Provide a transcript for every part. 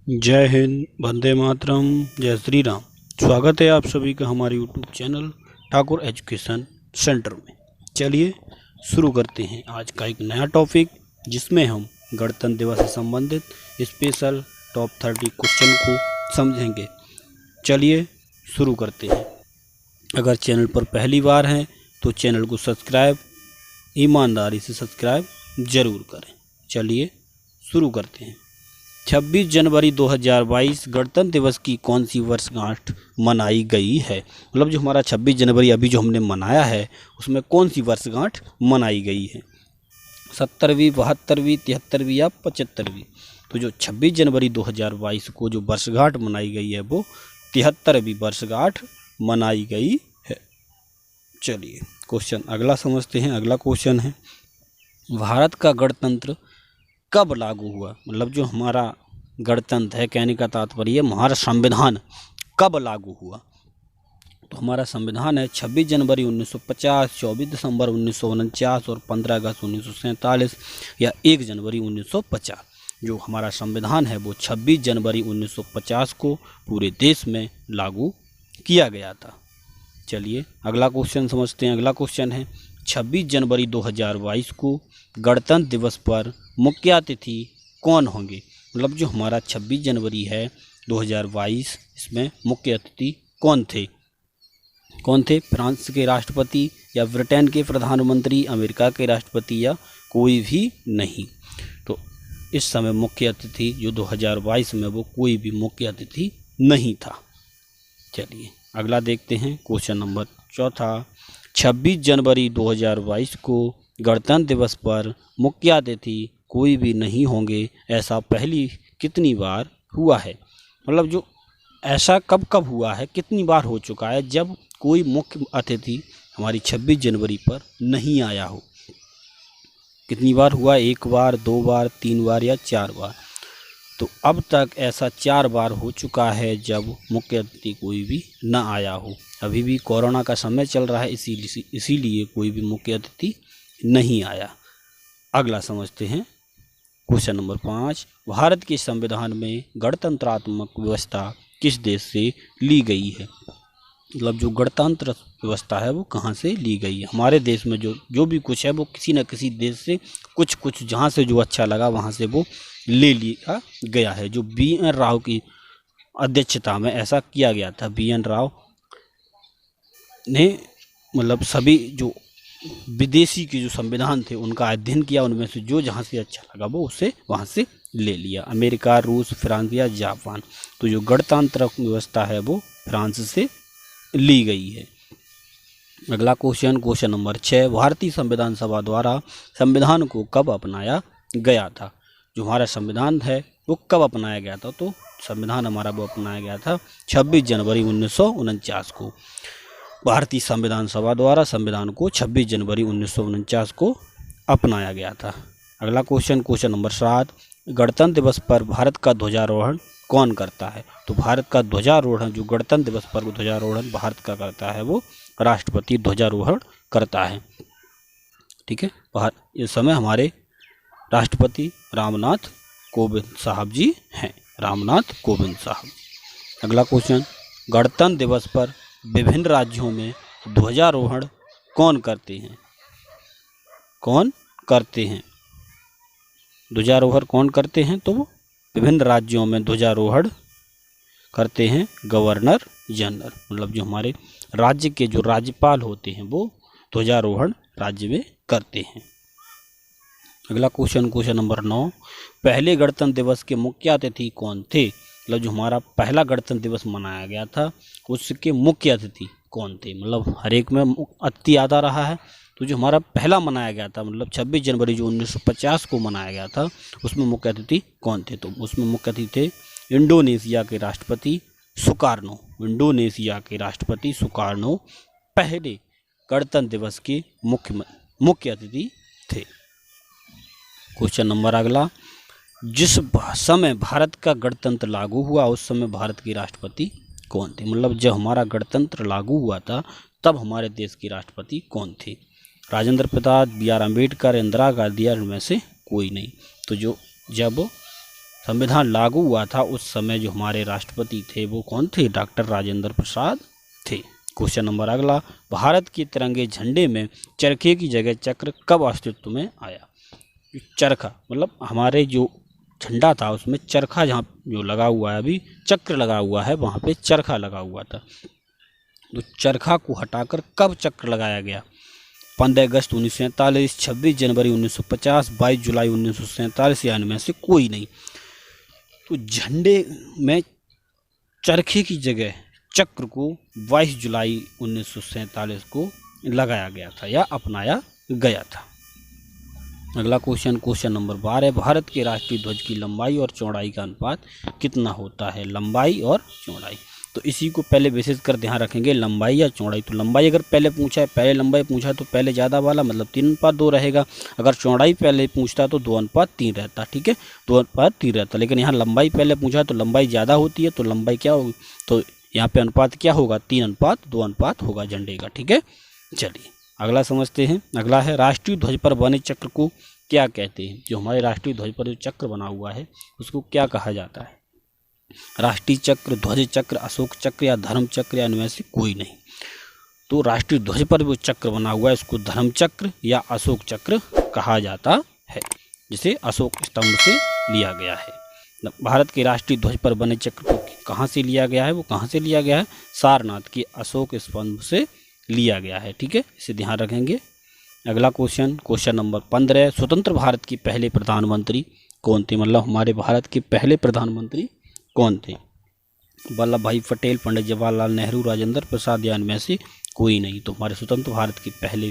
जय हिंद, वंदे मातरम, जय श्री राम। स्वागत है आप सभी का हमारे YouTube channel Thakur education centre में। चलिए शुरू करते हैं आज का एक नया टॉपिक, जिसमें हम गणतंत्र दिवस से संबंधित स्पेशल टॉप 30 क्वेश्चन को समझेंगे। चलिए शुरू करते हैं। अगर चैनल पर पहली बार हैं तो चैनल को सब्सक्राइब ईमानदारी से सब्सक्राइब ज़रूर करें। चलिए शुरू करते हैं। 26 जनवरी 2022 गणतंत्र दिवस की कौन सी वर्षगांठ मनाई गई है? मतलब जो हमारा 26 जनवरी अभी जो हमने मनाया है उसमें कौन सी वर्षगांठ मनाई गई है? 70वीं, 72वीं, 73वीं या 75वीं? तो जो 26 जनवरी 2022 को जो वर्षगांठ मनाई गई है वो 73वीं वर्षगांठ मनाई गई है। चलिए क्वेश्चन अगला समझते हैं। अगला क्वेश्चन है, भारत का गणतंत्र कब लागू हुआ? मतलब जो हमारा गणतंत्र है, कहने का तात्पर्य हमारा संविधान कब लागू हुआ? तो हमारा संविधान है 26 जनवरी 1950, 24 दिसंबर 1949 और 15 अगस्त 1947 या 1 जनवरी 1950। जो हमारा संविधान है वो 26 जनवरी 1950 को पूरे देश में लागू किया गया था। चलिए अगला क्वेश्चन समझते हैं। अगला क्वेश्चन है, 26 जनवरी 2022 को गणतंत्र दिवस पर मुख्य अतिथि कौन होंगे? मतलब जो हमारा 26 जनवरी है 2022, इसमें मुख्य अतिथि कौन थे? फ्रांस के राष्ट्रपति या ब्रिटेन के प्रधानमंत्री, अमेरिका के राष्ट्रपति या कोई भी नहीं? तो इस समय मुख्य अतिथि जो 2022 में वो कोई भी मुख्य अतिथि नहीं था। चलिए अगला देखते हैं। क्वेश्चन नंबर चौथा, 26 जनवरी 2022 को गणतंत्र दिवस पर मुख्य अतिथि कोई भी नहीं होंगे, ऐसा पहली कितनी बार हुआ है? मतलब जो ऐसा कब कब हुआ है, कितनी बार हो चुका है जब कोई मुख्य अतिथि हमारी 26 जनवरी पर नहीं आया हो? कितनी बार हुआ? 1 बार, 2 बार, 3 बार या 4 बार? तो अब तक ऐसा 4 बार हो चुका है जब मुख्य अतिथि कोई भी न आया हो। अभी भी कोरोना का समय चल रहा है, इसीलिए कोई भी मुख्य अतिथि नहीं आया। अगला समझते हैं। क्वेश्चन नंबर 5, भारत के संविधान में गणतंत्रात्मक व्यवस्था किस देश से ली गई है? मतलब जो गणतंत्र व्यवस्था है वो कहाँ से ली गई है? हमारे देश में जो भी कुछ है वो किसी न किसी देश से कुछ जहाँ से जो अच्छा लगा वहाँ से वो ले लिया गया है। जो BN राव की अध्यक्षता में ऐसा किया गया था। BN राव ने मतलब सभी जो विदेशी के जो संविधान थे उनका अध्ययन किया, उनमें से जो जहाँ से अच्छा लगा वो उसे वहाँ से ले लिया। अमेरिका, रूस, फ्रांस या जापान? तो जो गणतंत्र व्यवस्था है वो फ्रांस से ली गई है। अगला क्वेश्चन नंबर 6, भारतीय संविधान सभा द्वारा संविधान को कब अपनाया गया था? जो हमारा संविधान है वो कब अपनाया गया था? तो संविधान हमारा वो अपनाया गया था 26 जनवरी 1949 को। भारतीय संविधान सभा द्वारा संविधान को 26 जनवरी 1949 को अपनाया गया था। अगला क्वेश्चन नंबर 7, गणतंत्र दिवस पर भारत का ध्वजारोहण कौन करता है? तो भारत का ध्वजारोहण, जो गणतंत्र दिवस पर ध्वजारोहण भारत का करता है वो राष्ट्रपति ध्वजारोहण करता है। ठीक है, इस समय हमारे राष्ट्रपति रामनाथ कोविंद साहब जी हैं। रामनाथ कोविंद साहब। अगला क्वेश्चन, गणतंत्र दिवस पर विभिन्न राज्यों में ध्वजारोहण कौन करते हैं? ध्वजारोहण कौन करते हैं? तो विभिन्न राज्यों में ध्वजारोहण करते हैं गवर्नर जनरल। मतलब जो हमारे राज्य के जो राज्यपाल होते हैं वो ध्वजारोहण राज्य में करते हैं। अगला क्वेश्चन नंबर 9, पहले गणतंत्र दिवस के मुख्य अतिथि कौन थे? मतलब जो हमारा पहला गणतंत्र दिवस मनाया गया था उसके मुख्य अतिथि कौन थे? मतलब हर एक में अतिथि आता रहा है, तो जो हमारा पहला मनाया गया था मतलब 26 जनवरी जो 1950 को मनाया गया था उसमें मुख्य अतिथि कौन थे? तो उसमें मुख्य अतिथि थे इंडोनेशिया के राष्ट्रपति सुकार्नो। इंडोनेशिया के राष्ट्रपति सुकार्नो पहले गणतंत्र दिवस के मुख्य अतिथि थे। क्वेश्चन नंबर अगला, जिस समय भारत का गणतंत्र लागू हुआ उस समय भारत के राष्ट्रपति कौन थे? मतलब जब हमारा गणतंत्र लागू हुआ था तब हमारे देश के राष्ट्रपति कौन थे? राजेंद्र प्रसाद, BR अम्बेडकर, इंदिरा गांधी, इनमें से कोई नहीं। तो जो जब संविधान लागू हुआ था उस समय जो हमारे राष्ट्रपति थे वो कौन थे? डॉक्टर राजेंद्र प्रसाद थे। क्वेश्चन नंबर अगला, भारत के तिरंगे झंडे में चरखे की जगह चक्र कब अस्तित्व में आया? चरखा मतलब हमारे जो झंडा था उसमें चरखा, जहाँ जो लगा हुआ है अभी चक्र लगा हुआ है वहाँ पे चरखा लगा हुआ था, तो चरखा को हटाकर कब चक्र लगाया गया? 15 अगस्त 1947, 26 जनवरी 1950, 22 जुलाई 1947 या इनमें से कोई नहीं। तो झंडे में चरखे की जगह चक्र को 22 जुलाई 1947 को लगाया गया था या अपनाया गया था। अगला क्वेश्चन नंबर 12, भारत के राष्ट्रीय ध्वज की लंबाई और चौड़ाई का अनुपात कितना होता है? लंबाई और चौड़ाई, तो इसी को पहले विशेष कर ध्यान रखेंगे, लंबाई या चौड़ाई। तो लंबाई अगर पहले पूछा है, पहले लंबाई पूछा है तो पहले ज़्यादा वाला मतलब 3:2 रहेगा। अगर चौड़ाई पहले पूछता है तो 2:3 रहता, ठीक है, 2:3 रहता। लेकिन यहाँ लंबाई पहले पूछा है तो लंबाई ज़्यादा होती है, तो लंबाई क्या होगी? तो यहाँ पे अनुपात क्या होगा? 3:2 अनुपात होगा झंडे का, ठीक है। चलिए अगला समझते हैं। अगला है, राष्ट्रीय ध्वज पर बने चक्र को क्या कहते हैं? जो हमारे राष्ट्रीय ध्वज पर जो चक्र बना हुआ है उसको क्या कहा जाता है? राष्ट्रीय चक्र, ध्वज चक्र, अशोक चक्र या धर्म चक्र या इनमें से कोई नहीं। तो राष्ट्रीय ध्वज पर जो चक्र बना हुआ है इसको धर्म चक्र या अशोक चक्र कहा जाता है, जिसे अशोक स्तंभ से लिया गया है। भारत के राष्ट्रीय ध्वज पर बने चक्र को कहाँ से लिया गया है? वो कहाँ से लिया गया है? सारनाथ के अशोक स्तंभ से लिया गया है, ठीक है, इसे ध्यान रखेंगे। अगला क्वेश्चन नंबर 15, स्वतंत्र भारत के पहले प्रधानमंत्री कौन थे? मतलब हमारे भारत के पहले प्रधानमंत्री कौन थे? वल्लभ भाई पटेल, पंडित जवाहरलाल नेहरू, राजेंद्र प्रसाद या इनमें से कोई नहीं। तो हमारे स्वतंत्र भारत के पहले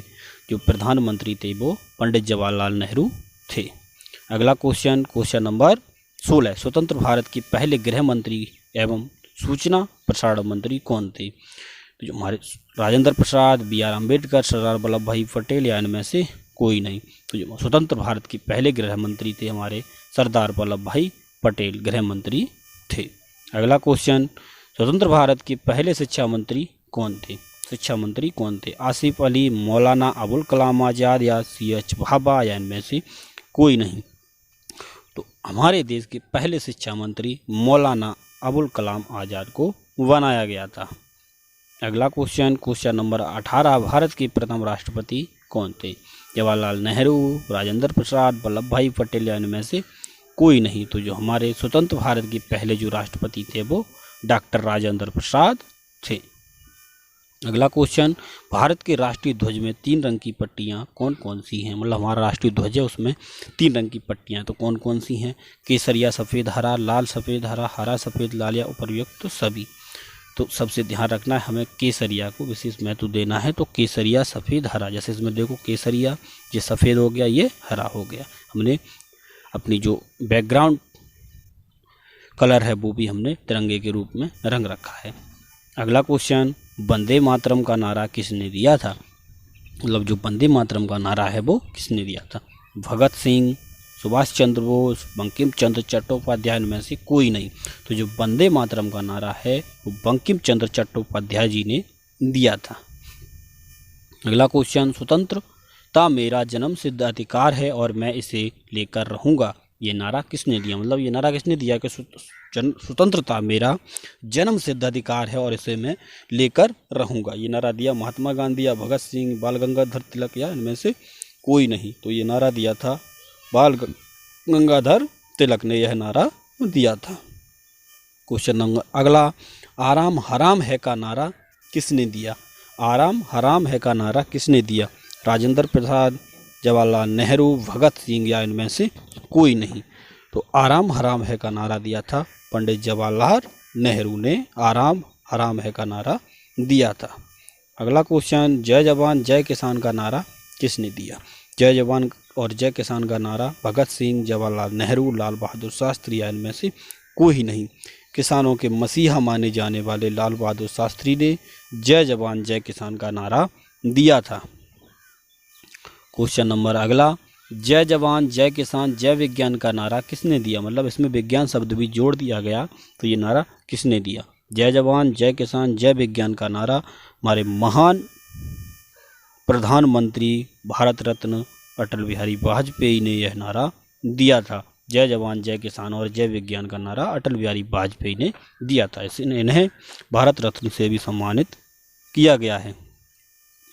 जो प्रधानमंत्री थे वो पंडित जवाहरलाल नेहरू थे। अगला क्वेश्चन नंबर 16, स्वतंत्र भारत के पहले गृह मंत्री एवं सूचना प्रसारण मंत्री कौन थे? तो जो हमारे राजेंद्र प्रसाद, BR अम्बेडकर, सरदार वल्लभ भाई पटेल या इनमें से कोई नहीं। तो जो स्वतंत्र भारत के पहले गृह मंत्री थे हमारे सरदार वल्लभ भाई पटेल गृह मंत्री थे। अगला क्वेश्चन, स्वतंत्र भारत के पहले शिक्षा मंत्री कौन थे? शिक्षा मंत्री कौन थे? आसिफ अली, मौलाना अबुल कलाम आज़ाद या CH भाभा या इनमें से कोई नहीं। तो हमारे देश के पहले शिक्षा मंत्री मौलाना अबुल कलाम आज़ाद को बनाया गया था। अगला क्वेश्चन नंबर 18, भारत के प्रथम राष्ट्रपति कौन थे? जवाहरलाल नेहरू, राजेंद्र प्रसाद, वल्लभ भाई पटेल या इनमें से कोई नहीं। तो जो हमारे स्वतंत्र भारत के पहले जो राष्ट्रपति थे वो डॉक्टर राजेंद्र प्रसाद थे। अगला क्वेश्चन, भारत के राष्ट्रीय ध्वज में 3 रंग की पट्टियाँ कौन कौन सी हैं? मतलब हमारा राष्ट्रीय ध्वज है उसमें 3 रंग की पट्टियाँ, तो कौन कौन सी हैं? केसरिया सफ़ेद हरा, लाल सफ़ेद हरा, हरा सफ़ेद लाल या उपर्युक्त तो सभी। तो सबसे ध्यान रखना है, हमें केसरिया को विशेष महत्व देना है। तो केसरिया सफ़ेद हरा, जैसे इसमें देखो केसरिया ये सफ़ेद हो गया, ये हरा हो गया। हमने अपनी जो बैकग्राउंड कलर है वो भी हमने तिरंगे के रूप में रंग रखा है। अगला क्वेश्चन, वंदे मातरम का नारा किसने दिया था? मतलब जो वंदे मातरम का नारा है वो किसने दिया था? भगत सिंह, सुभाष चंद्र बोस, बंकिम चंद्र चट्टोपाध्याय में से कोई नहीं। तो जो वंदे मातरम का नारा है वो बंकिम चंद्र चट्टोपाध्याय जी ने दिया था। अगला क्वेश्चन, स्वतंत्रता मेरा जन्म सिद्ध अधिकार है और मैं इसे लेकर रहूँगा, ये नारा किसने दिया? मतलब ये नारा किसने दिया कि स्वतंत्रता मेरा जन्म सिद्ध अधिकार है और इसे मैं लेकर रहूँगा? ये नारा दिया महात्मा गांधी या भगत सिंह, बाल गंगाधर तिलक या इनमें से कोई नहीं। तो ये नारा दिया था बाल गंगाधर तिलक ने यह नारा दिया था। क्वेश्चन नंबर अगला, आराम हराम है का नारा किसने दिया? आराम हराम है का नारा किसने दिया? राजेंद्र प्रसाद, जवाहरलाल नेहरू, भगत सिंह या इनमें से कोई नहीं। तो आराम हराम है का नारा दिया था पंडित जवाहरलाल नेहरू ने आराम हराम है का नारा दिया था। अगला क्वेश्चन, जय जवान जय किसान का नारा किसने दिया? जय जवान और जय किसान का नारा भगत सिंह, जवाहरलाल नेहरू, लाल बहादुर शास्त्री या इनमें से कोई नहीं। किसानों के मसीहा माने जाने वाले लाल बहादुर शास्त्री ने जय जवान जय किसान का नारा दिया था। क्वेश्चन नंबर अगला, जय जवान जय किसान जय विज्ञान का नारा किसने दिया? मतलब इसमें विज्ञान शब्द भी जोड़ दिया गया, तो ये नारा किसने दिया? जय जवान जय किसान जय विज्ञान का नारा हमारे महान प्रधानमंत्री भारत रत्न अटल बिहारी वाजपेयी ने यह नारा दिया था। जय जवान जय किसान और जय विज्ञान का नारा अटल बिहारी वाजपेयी ने दिया था। इन्हें भारत रत्न से भी सम्मानित किया गया है।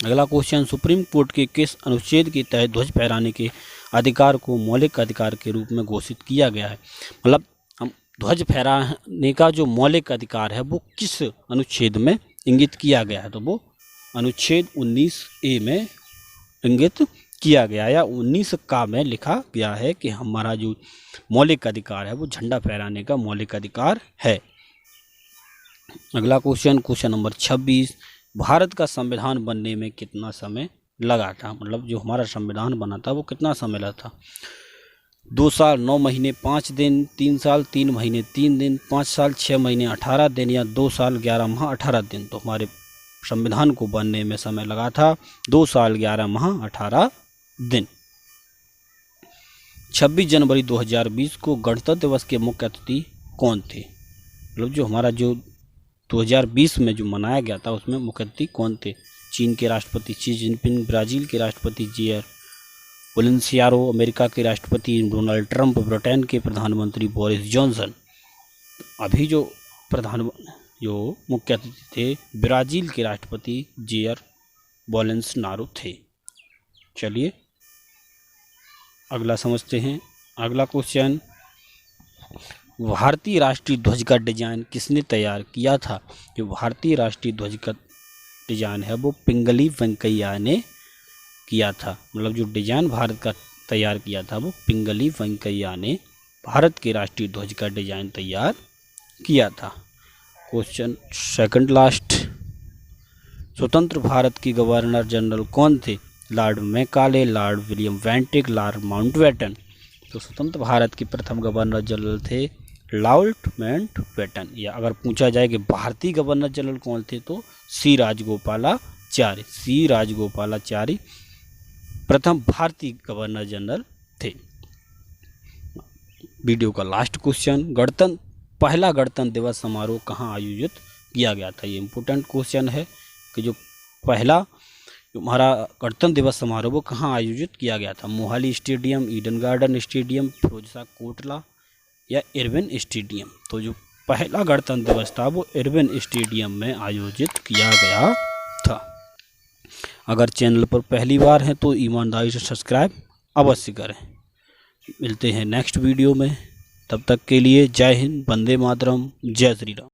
अगला क्वेश्चन, सुप्रीम कोर्ट के किस अनुच्छेद के तहत ध्वज फहराने के अधिकार को मौलिक अधिकार के रूप में घोषित किया गया है? मतलब हम ध्वज फहराने का जो मौलिक अधिकार है वो किस अनुच्छेद में इंगित किया गया है? तो वो अनुच्छेद 19A में इंगित किया गया या 19 का में लिखा गया है कि हमारा जो मौलिक अधिकार है वो झंडा फहराने का मौलिक अधिकार है। अगला क्वेश्चन, क्वेश्चन नंबर 26, भारत का संविधान बनने में कितना समय लगा था? मतलब जो हमारा संविधान बना था वो कितना समय लगा था? 2 साल 9 महीने 5 दिन, 3 साल 3 महीने 3 दिन, 5 साल 6 महीने 18 दिन या 2 साल 11 माह 18 दिन। तो हमारे संविधान को बनने में समय लगा था 2 साल 11 माह 18 दिन। 26 जनवरी 2020 को गणतंत्र दिवस के मुख्य अतिथि कौन थे? मतलब जो हमारा जो 2020 में जो मनाया गया था उसमें मुख्य अतिथि कौन थे? चीन के राष्ट्रपति शी जिनपिंग, ब्राज़ील के राष्ट्रपति जेयर बोल्सोनारो, अमेरिका के राष्ट्रपति डोनाल्ड ट्रंप, ब्रिटेन के प्रधानमंत्री बोरिस जॉनसन। अभी जो मुख्य अतिथि थे ब्राज़ील के राष्ट्रपति जेयर बोल्सोनारो थे। चलिए अगला समझते हैं। अगला क्वेश्चन, भारतीय राष्ट्रीय ध्वज का डिजाइन किसने तैयार किया था? जो भारतीय राष्ट्रीय ध्वज का डिजाइन है वो पिंगली वेंकैया ने किया था। मतलब जो डिजाइन भारत का तैयार किया था वो पिंगली वेंकैया ने भारत के राष्ट्रीय ध्वज का डिजाइन तैयार किया था। क्वेश्चन सेकंड लास्ट, स्वतंत्र भारत के गवर्नर जनरल कौन थे? Lord Macaulay, Lord William Bentinck, Lord Mountbatten. तो स्वतंत्र भारत के प्रथम गवर्नर जनरल थे लॉर्ड माउंटबेटन। या अगर पूछा जाए कि भारतीय गवर्नर जनरल कौन थे तो सी राजगोपालाचारी। सी राजगोपालाचारी प्रथम भारतीय गवर्नर जनरल थे। वीडियो का लास्ट क्वेश्चन, पहला गणतंत्र दिवस समारोह कहाँ आयोजित किया गया था? ये इम्पोर्टेंट क्वेश्चन है कि जो पहला हमारा गणतंत्र दिवस समारोह वो कहाँ आयोजित किया गया था? Mohali stadium, Eden Garden stadium, Firozshah Kotla या इरविन स्टेडियम। तो जो पहला गणतंत्र दिवस था वो इरविन स्टेडियम में आयोजित किया गया था। अगर चैनल पर पहली बार हैं तो ईमानदारी से सब्सक्राइब अवश्य करें। मिलते हैं नेक्स्ट वीडियो में, तब तक के लिए जय हिंद, वंदे मातरम, जय श्री राम।